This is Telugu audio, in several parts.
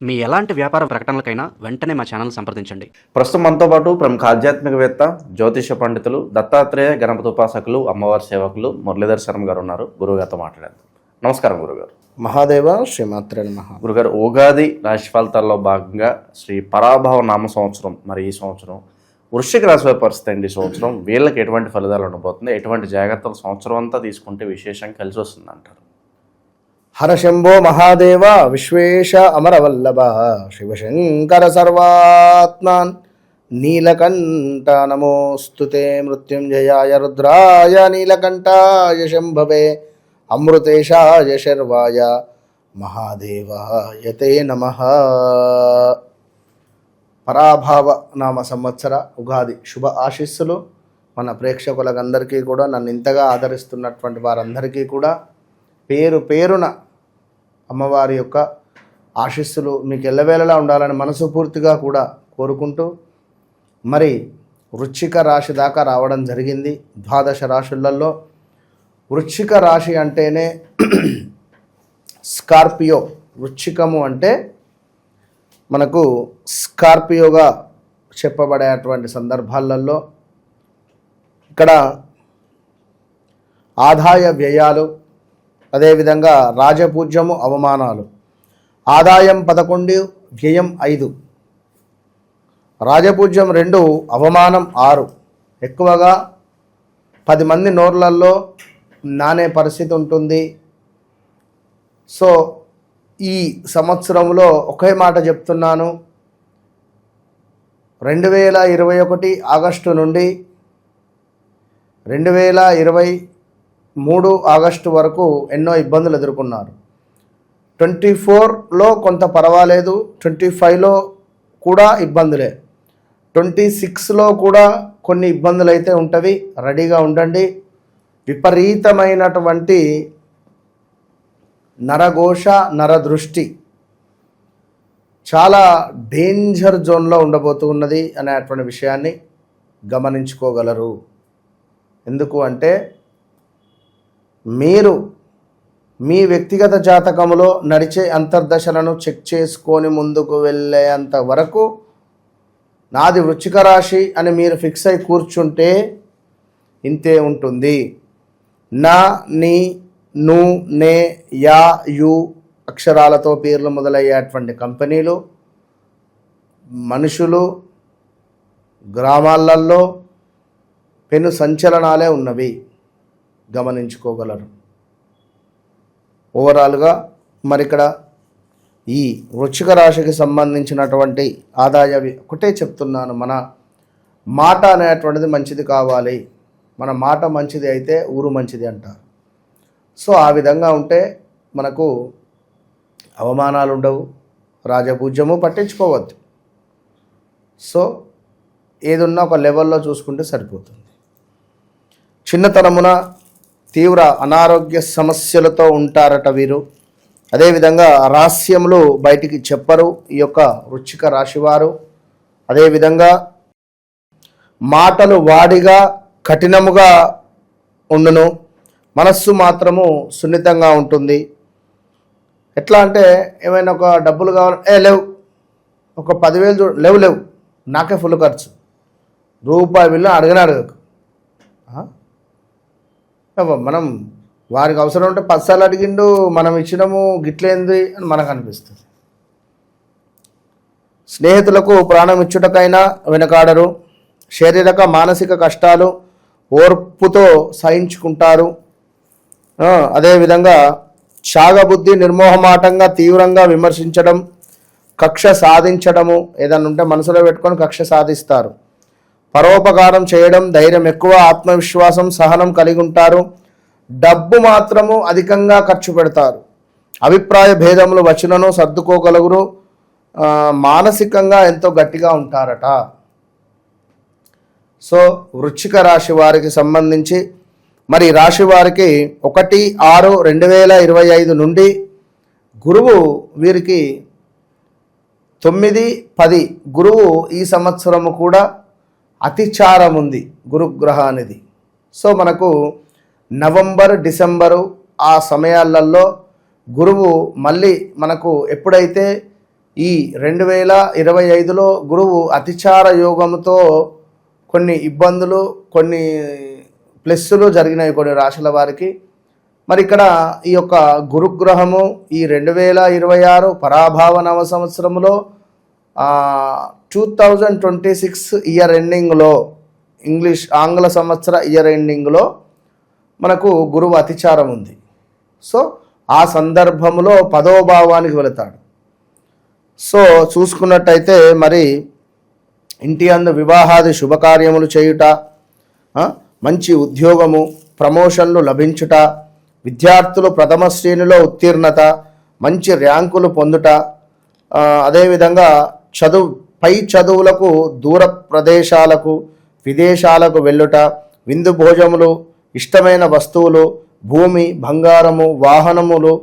మీ ఎలాంటి వ్యాపార ప్రకటనలకైనా వెంటనే మా ఛానల్ సంప్రదించండి. ప్రస్తుతం మనతో పాటు ప్రముఖ ఆధ్యాత్మికవేత్త, జ్యోతిష పండితులు, దత్తాత్రేయ గణపతి ఉపాసకులు, అమ్మవారి సేవకులు మురళీధర్ శర్మ గారు ఉన్నారు. గురుగారితో మాట్లాడేద్దాం. నమస్కారం గురుగారు. మహాదేవ శ్రీమాత్రే నమః. గురుగారు, ఉగాది రాశి ఫలితాల్లో భాగంగా శ్రీ పరాభవ నామ సంవత్సరం, మరి ఈ సంవత్సరం వృశ్చిక రాశి పరిస్థితి అండి. ఈ సంవత్సరం వీళ్ళకి ఎటువంటి ఫలితాలు ఉండబోతుంది, ఎటువంటి జాగ్రత్తలు సంవత్సరం అంతా తీసుకుంటే విశేషంగా కలిసి వస్తుంది అంటారు? హరశంభో మహాదేవ విశ్వేశ అమరవల్లభ శివశంకర సర్వాత్మాన్ నీలకంఠ నమోస్తుతే మృత్యుంజయాయ రుద్రాయ నీలకంఠాయ శంభవే అమృతేశాయ శర్వాయ మహాదేవాయ తే నమః. పరాభవ నామ సంవత్సర ఉగాది శుభ ఆశీస్సులు మన ప్రేక్షకులందరికీ కూడా, నన్ను ఇంతగా ఆదరిస్తున్నటువంటి వారందరికీ కూడా పేరు పేరున అమ్మవారి యొక్క ఆశీస్సులు మీకు ఎల్లవేళలా ఉండాలని మనస్ఫూర్తిగా కూడా కోరుకుంటూ, మరి వృశ్చిక రాశి దాకా రావడం జరిగింది. 12 రాశులలో వృశ్చిక రాశి అంటేనే స్కార్పియో. వృశ్చికము అంటే మనకు స్కార్పియోగా చెప్పబడేటువంటి సందర్భాలలో ఇక్కడ ఆదాయ వ్యయాలు, అదేవిధంగా రాజపూజ్యము, అవమానాలు. ఆదాయం 11, వ్యయం 5, రాజపూజ్యం 2, అవమానం 6. ఎక్కువగా 10 మంది నోర్లల్లో నానే పరిస్థితి ఉంటుంది. సో ఈ సంవత్సరంలో ఒకే మాట చెప్తున్నాను, 2021 ఆగస్టు నుండి 2023 ఆగస్టు వరకు ఎన్నో ఇబ్బందులు ఎదుర్కొన్నారు. 24లో కొంత పర్వాలేదు, 25లో కూడా ఇబ్బందులే, 26లో కూడా కొన్ని ఇబ్బందులు అయితే ఉంటవి. రెడీగా ఉండండి. విపరీతమైనటువంటి నరఘోష, నరదృష్టి చాలా డేంజర్ జోన్లో ఉండబోతూ ఉన్నది అనేటువంటి విషయాన్ని గమనించుకోగలరు. ఎందుకు అంటే, మీరు మీ వ్యక్తిగత జాతకములో నడిచే అంతర్దశలను చెక్ చేసుకొని ముందుకు వెళ్ళేంత వరకు నాది వృశ్చిక రాశి అని మీరు ఫిక్స్ అయి కూర్చుంటే ఇంతే ఉంటుంది. నా, నీ, ను, నే, యా, యు అక్షరాలతో పేర్లు మొదలయ్యేటువంటి కంపెనీలు, మనుషులు, గ్రామాలలో పెను సంచలనాలే ఉన్నవి, గమనించుకోగలరు. ఓవరాల్గా మరి ఇక్కడ ఈ వృశ్చిక రాశికి సంబంధించినటువంటి ఆదాయ ఒకటే చెప్తున్నాను, మన మాట అనేటువంటిది మంచిది కావాలి. మన మాట మంచిది అయితే ఊరు మంచిది అంటారు. సో ఆ విధంగా ఉంటే మనకు అవమానాలు ఉండవు, రాజపూజ్యము పట్టించుకోవద్దు. సో ఏదున్నా ఒక లెవెల్లో చూసుకుంటే సరిపోతుంది. చిన్నతనమున తీవ్ర అనారోగ్య సమస్యలతో ఉంటారట వీరు. అదేవిధంగా రహస్యములు బయటికి చెప్పరు ఈ యొక్క వృశ్చిక రాశివారు. అదేవిధంగా మాటలు వాడిగా కఠినముగా ఉండును, మనస్సు మాత్రము సున్నితంగా ఉంటుంది. ఎట్లా అంటే, ఏమైనా ఒక డబ్బులు కావాలి, లేవు, ఒక 10,000 లేవు, నాకే ఫుల్ ఖర్చు, రూపాయి బిల్లు అడగకు. మనం వారికి అవసరం ఉంటే 10 సార్లు అడిగిండు, మనం ఇచ్చినాము, గిట్లేంది అని మనకు అనిపిస్తుంది. స్నేహితులకు ప్రాణం ఇచ్చుటకైనా వెనకాడరు. శారీరక మానసిక కష్టాలు ఓర్పుతో సహించుకుంటారు. అదేవిధంగా త్యాగబుద్ధి, నిర్మోహమాటంగా తీవ్రంగా విమర్శించడం, కక్ష సాధించడము, ఏదన్నా ఉంటే మనసులో పెట్టుకొని కక్ష సాధిస్తారు. పరోపకారం చేయడం, ధైర్యం ఎక్కువ, ఆత్మవిశ్వాసం, సహనం కలిగి ఉంటారు. డబ్బు మాత్రము అధికంగా ఖర్చు పెడతారు. అభిప్రాయ భేదములు వచ్చినను సర్దుకోగలుగురు. మానసికంగా ఎంతో గట్టిగా ఉంటారట. సో వృశ్చిక రాశి వారికి సంబంధించి మరి రాశి వారికి 1/6/2025 నుండి గురువు వీరికి 9-10 గురువు ఈ సంవత్సరము కూడా అతిచారం ఉంది గురుగ్రహానిది. సో మనకు నవంబర్, డిసెంబరు ఆ సమయాలలో గురువు మళ్ళీ మనకు ఎప్పుడైతే ఈ 2025లో గురువు అతిచార యోగంతో కొన్ని ఇబ్బందులు, కొన్ని ప్లస్సులు జరిగినాయి కొన్ని రాశుల వారికి. మరి ఇక్కడ ఈ యొక్క గురుగ్రహము ఈ 2026 పరాభావ నవ సంవత్సరంలో 2026 ఇయర్ ఎండింగ్లో, ఆంగ్ల సంవత్సర ఇయర్ ఎండింగ్లో మనకు గురువు అతిచారం ఉంది. సో ఆ సందర్భంలో 10వ భావానికి వెళతాడు. సో చూసుకున్నట్టయితే మరి ఇంటి అందు వివాహాది శుభకార్యములు చేయుట, మంచి ఉద్యోగము, ప్రమోషన్లు లభించుట, విద్యార్థులు ప్రథమ శ్రేణిలో ఉత్తీర్ణత, మంచి ర్యాంకులు పొందుట, అదేవిధంగా పై చదువులకు దూర ప్రదేశాలకు విదేశాలకు వెళ్ళుట, విందు భోజములు, ఇష్టమైన వస్తువులు, భూమి బంగారము వాహనములు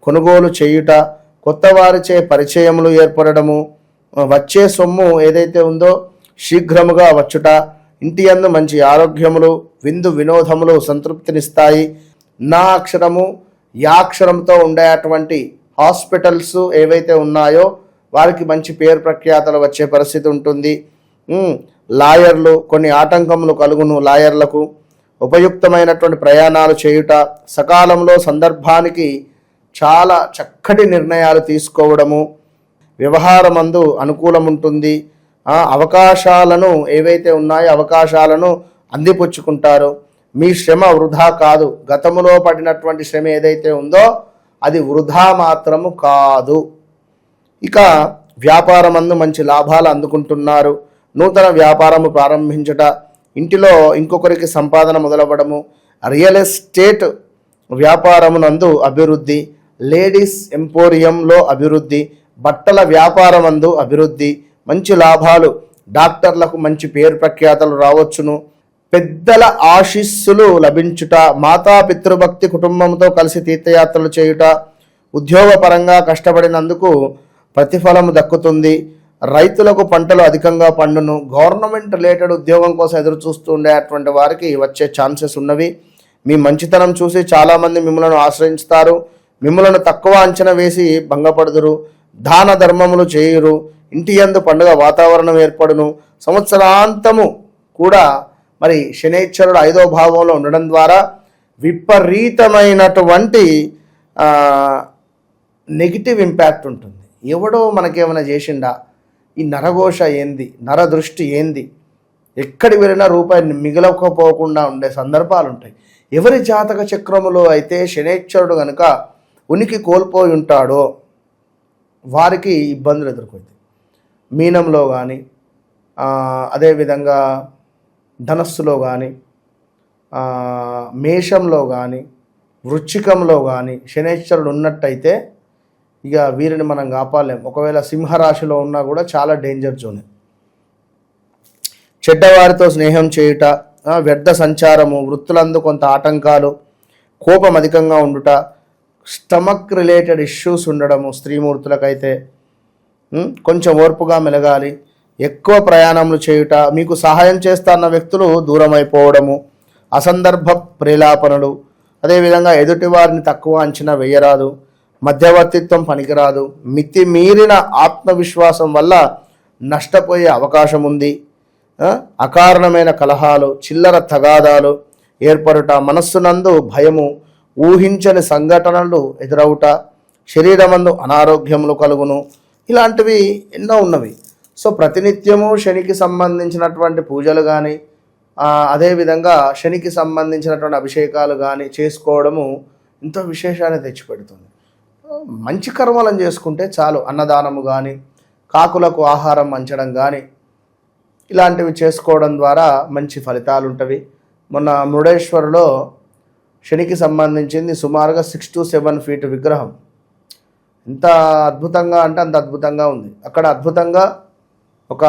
కొనుగోలు చేయుట, కొత్త వారిచే పరిచయములు ఏర్పడము, వచ్చే సొమ్ము ఏదైతే ఉందో శీఘ్రముగా వచ్చుట, ఇంటి యందు మంచి ఆరోగ్యములు, విందు వినోదములు సంతృప్తినిస్తాయి. నా అక్షరము యాక్షరంతో ఉండేటువంటి హాస్పిటల్స్ ఏవైతే ఉన్నాయో వారికి మంచి పేరు ప్రఖ్యాతలు వచ్చే పరిస్థితి ఉంటుంది. లాయర్లు, కొన్ని ఆటంకములు కలుగును లాయర్లకు, ఉపయుక్తమైనటువంటి ప్రయాణాలు చేయుట, సకాలంలో సందర్భానికి చాలా చక్కటి నిర్ణయాలు తీసుకోవడము, వ్యవహారమందు అనుకూలం ఉంటుంది. అవకాశాలను ఏవైతే ఉన్నాయో అవకాశాలను అందిపుచ్చుకుంటారు. మీ శ్రమ వృధా కాదు. గతములో పడినటువంటి శ్రమ ఏదైతే ఉందో అది వృధా మాత్రము కాదు. ఇక వ్యాపారమందు మంచి లాభాలు అందుకుంటున్నారు. నూతన వ్యాపారము ప్రారంభించుట, ఇంటిలో ఇంకొకరికి సంపాదన మొదలవ్వడము, రియల్ ఎస్టేట్ వ్యాపారమునందు అభివృద్ధి, లేడీస్ ఎంపోరియంలో అభివృద్ధి, బట్టల వ్యాపారమందు అభివృద్ధి, మంచి లాభాలు, డాక్టర్లకు మంచి పేరు ప్రఖ్యాతలు రావచ్చును, పెద్దల ఆశీస్సులు లభించుట, మాతా పితృభక్తి, కుటుంబంతో కలిసి తీర్థయాత్రలు చేయుట, ఉద్యోగపరంగా కష్టపడినందుకు ప్రతిఫలము దక్కుతుంది, రైతులకు పంటలు అధికంగా పండును, గవర్నమెంట్ రిలేటెడ్ ఉద్యోగం కోసం ఎదురు చూస్తూ ఉండేటువంటి వారికి వచ్చే ఛాన్సెస్ ఉన్నవి. మీ మంచితనం చూసి చాలామంది మిమ్మల్ని ఆశ్రయిస్తారు. మిమ్మల్ని తక్కువ అంచనా వేసి భంగపడుదురు. దాన ధర్మములు చేయురు. ఇంటి యందు పండుగ వాతావరణం ఏర్పడును. సంవత్సరాంతము కూడా మరి శనైశ్వరుడు 5వ భావంలో ఉండడం ద్వారా విపరీతమైనటువంటి నెగిటివ్ ఇంపాక్ట్ ఉంటుంది. ఎవడో మనకేమైనా చేసిండా, ఈ నరఘోష ఏంది, నరదృష్టి ఏంది, ఎక్కడి వెళ్ళినా రూపాయి మిగలకపోకుండా ఉండే సందర్భాలు ఉంటాయి. ఎవరి జాతక చక్రములో అయితే శనైశ్వరుడు కనుక ఉనికి కోల్పోయి ఉంటాడో వారికి ఇబ్బందులు ఎదుర్కొంది. మీనంలో కానీ, అదేవిధంగా ధనస్సులో కానీ, మేషంలో కానీ, వృశ్చికంలో కానీ శనైశ్వరుడు ఉన్నట్టయితే ఇక వీరిని మనం కాపాడలేం. ఒకవేళ సింహరాశిలో ఉన్నా కూడా చాలా డేంజర్ జోన్. చెడ్డవారితో స్నేహం చేయుట, వ్యర్థ సంచారము, వృత్తులందు కొంత ఆటంకాలు, కోపం అధికంగా ఉండుట, స్టమక్ రిలేటెడ్ ఇష్యూస్ ఉండడము, స్త్రీమూర్తులకైతే కొంచెం ఓర్పుగా మెలగాలి, ఎక్కువ ప్రయాణములు చేయుట, మీకు సహాయం చేస్తున్న వ్యక్తులు దూరం అయిపోవడము, అసందర్భ ప్రేలాపనలు, అదేవిధంగా ఎదుటివారిని తక్కువ అంచనా వేయరాదు, మధ్యవర్తిత్వం పనికిరాదు, మితిమీరిన ఆత్మవిశ్వాసం వల్ల నష్టపోయే అవకాశం ఉంది, అకారణమైన కలహాలు, చిల్లర తగాదాలు ఏర్పడుట, మనస్సునందు భయము, ఊహించని సంఘటనలు ఎదురవుట, శరీరమందు అనారోగ్యములు కలుగును, ఇలాంటివి ఎన్నో ఉన్నవి. సో ప్రతినిత్యము శనికి సంబంధించినటువంటి పూజలు కానీ, అదేవిధంగా శనికి సంబంధించినటువంటి అభిషేకాలు కానీ చేసుకోవడము ఎంతో విశేషాన్ని తెచ్చిపెడుతుంది. మంచి కర్మలను చేసుకుంటే చాలు. అన్నదానము కానీ, కాకులకు ఆహారం పంచడం కానీ, ఇలాంటివి చేసుకోవడం ద్వారా మంచి ఫలితాలు ఉంటవి. మొన్న మురుడేశ్వరులో శనికి సంబంధించింది సుమారుగా 6 to 7 feet విగ్రహం. ఎంత అద్భుతంగా అంటే అంత అద్భుతంగా ఉంది. అక్కడ అద్భుతంగా ఒక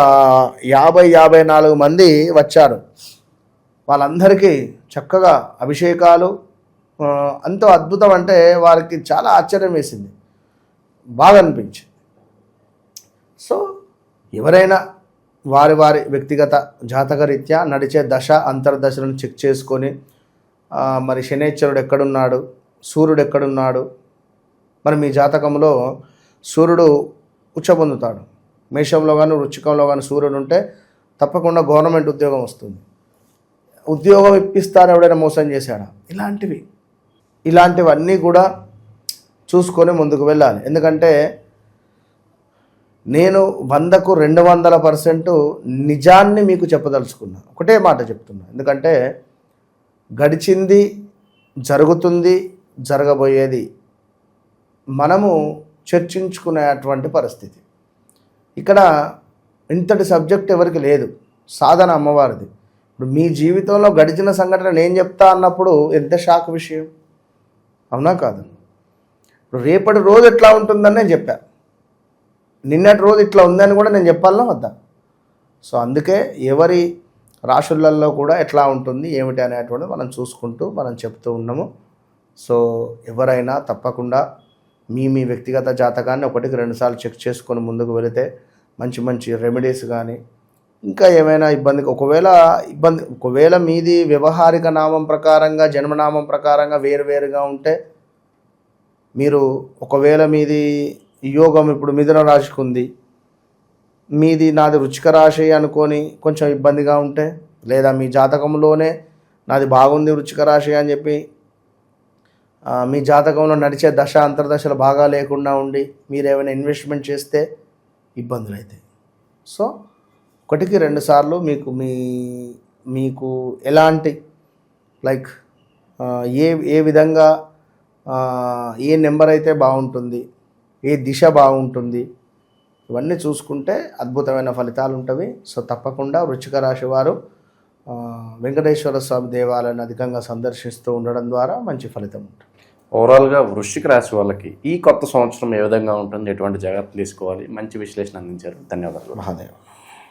50-54 మంది వచ్చారు. వాళ్ళందరికీ చక్కగా అభిషేకాలు, ఎంతో అద్భుతం. అంటే వారికి చాలా ఆశ్చర్యం వేసింది, బాగా అనిపించింది. సో ఎవరైనా వారి వారి వ్యక్తిగత జాతకరీత్యా నడిచే దశ అంతర్దశలను చెక్ చేసుకొని మరి శనైశ్వరుడు ఎక్కడున్నాడు, సూర్యుడు ఎక్కడున్నాడు, మరి మీ జాతకంలో సూర్యుడు ఉచ్చబొందుతాడు. మేషంలో కానీ వృచ్చికంలో కానీ సూర్యుడు ఉంటే తప్పకుండా గవర్నమెంట్ ఉద్యోగం వస్తుంది. ఉద్యోగం ఇప్పిస్తాను ఎవడైనా మోసం చేశాడా, ఇలాంటివన్నీ కూడా చూసుకొని ముందుకు వెళ్ళాలి. ఎందుకంటే నేను 100కు 200% నిజాన్ని మీకు చెప్పదలుచుకున్నా. ఒకటే మాట చెప్తున్నా. ఎందుకంటే గడిచింది, జరుగుతుంది, జరగబోయేది మనము చర్చించుకునేటువంటి పరిస్థితి. ఇక్కడ ఇంతటి సబ్జెక్ట్ ఎవరికి లేదు. సాధన అమ్మవారిది. ఇప్పుడు మీ జీవితంలో గడిచిన సంఘటన నేను చెప్తా అన్నప్పుడు ఎంత షాక్ విషయం, అవునా కాదు? ఇప్పుడు రేపటి రోజు ఎట్లా ఉంటుందని నేను చెప్పాను, నిన్నటి రోజు ఇట్లా ఉందని కూడా నేను చెప్పాలన్నా వద్దా? సో అందుకే ఎవరి రాశులలో కూడా ఎట్లా ఉంటుంది ఏమిటి అనేటువంటిది మనం చూసుకుంటూ మనం చెప్తూ ఉన్నాము. సో ఎవరైనా తప్పకుండా మీ వ్యక్తిగత జాతకాన్ని 1కి 2 సార్లు చెక్ చేసుకొని ముందుకు వెళితే మంచి రెమెడీస్ కానీ ఇంకా ఏమైనా ఒకవేళ మీది వ్యవహారిక నామం ప్రకారంగా జన్మనామం ప్రకారంగా వేరువేరుగా ఉంటే మీరు ఒకవేళ మీది యోగం ఇప్పుడు మిథున రాశికి ఉంది, మీది నాది వృశ్చిక రాశి అనుకొని కొంచెం ఇబ్బందిగా ఉంటే, లేదా మీ జాతకంలోనే నాది బాగుంది వృశ్చిక రాశి అని చెప్పి మీ జాతకంలో నడిచే దశ అంతర్దశలు బాగా లేకుండా ఉండి మీరు ఏమైనా ఇన్వెస్ట్మెంట్ చేస్తే ఇబ్బందులు అవుతాయి. సో 1కి 2 సార్లు మీకు ఎలాంటి లైక్ ఏ విధంగా ఏ నెంబర్ అయితే బాగుంటుంది, ఏ దిశ బాగుంటుంది, ఇవన్నీ చూసుకుంటే అద్భుతమైన ఫలితాలు ఉంటవి. సో తప్పకుండా వృశ్చిక రాశి వారు వెంకటేశ్వర స్వామి దేవాలయాన్ని అధికంగా సందర్శిస్తూ ఉండడం ద్వారా మంచి ఫలితం ఉంటుంది. ఓవరాల్గా వృశ్చిక రాశి వాళ్ళకి ఈ కొత్త సంవత్సరం ఏ విధంగా ఉంటుంది, ఎటువంటి జాగ్రత్తలు తీసుకోవాలి, మంచి విశ్లేషణ అందించారు. ధన్యవాదాలు. మహాదేవ్.